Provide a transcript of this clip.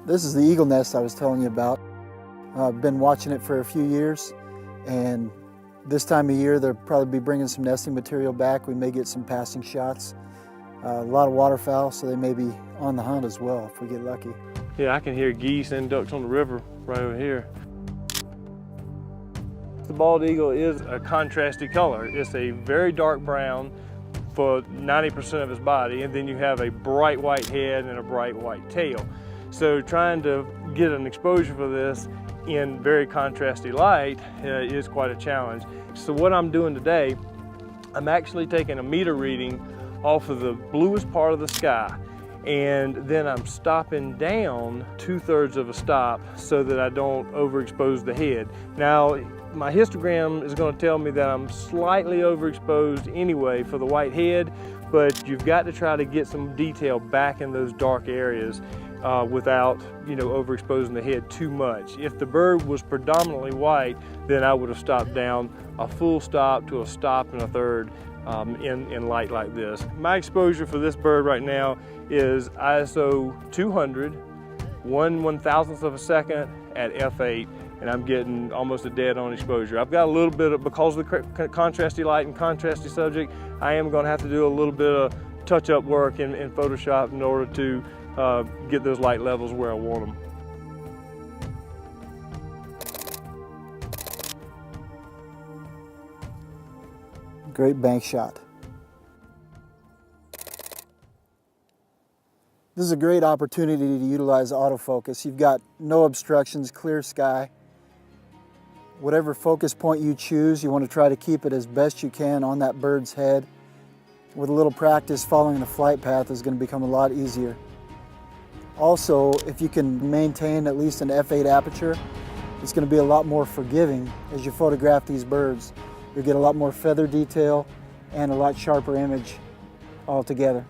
This is the eagle nest I was telling you about. I've been watching it for a few years, and this time of year they'll probably be bringing some nesting material back. We may get some passing shots. A lot of waterfowl, so they may be on the hunt as well if we get lucky. Yeah, I can hear geese and ducks on the river right over here. The bald eagle is a contrasty color. It's a very dark brown for 90% of his body, and then you have a bright white head and a bright white tail. So trying to get an exposure for this in very contrasty light is quite a challenge. So what I'm doing today, I'm actually taking a meter reading off of the bluest part of the sky, and then I'm stopping down 2/3 of a stop so that I don't overexpose the head. Now, my histogram is going to tell me that I'm slightly overexposed anyway for the white head, but you've got to try to get some detail back in those dark areas without, overexposing the head too much. If the bird was predominantly white, then I would have stopped down a full stop to a stop and a third in light like this. My exposure for this bird right now is ISO 200, 1/1000th of a second at f8, and I'm getting almost a dead-on exposure. I've got a little bit of, because of the contrasty light and contrasty subject, I am going to have to do a little bit of touch-up work in Photoshop in order to get those light levels where I want them. Great bank shot. This is a great opportunity to utilize autofocus. You've got no obstructions, clear sky. Whatever focus point you choose, you want to try to keep it as best you can on that bird's head. With a little practice, following the flight path is going to become a lot easier. Also, if you can maintain at least an f8 aperture, it's going to be a lot more forgiving as you photograph these birds. You'll get a lot more feather detail and a lot sharper image altogether.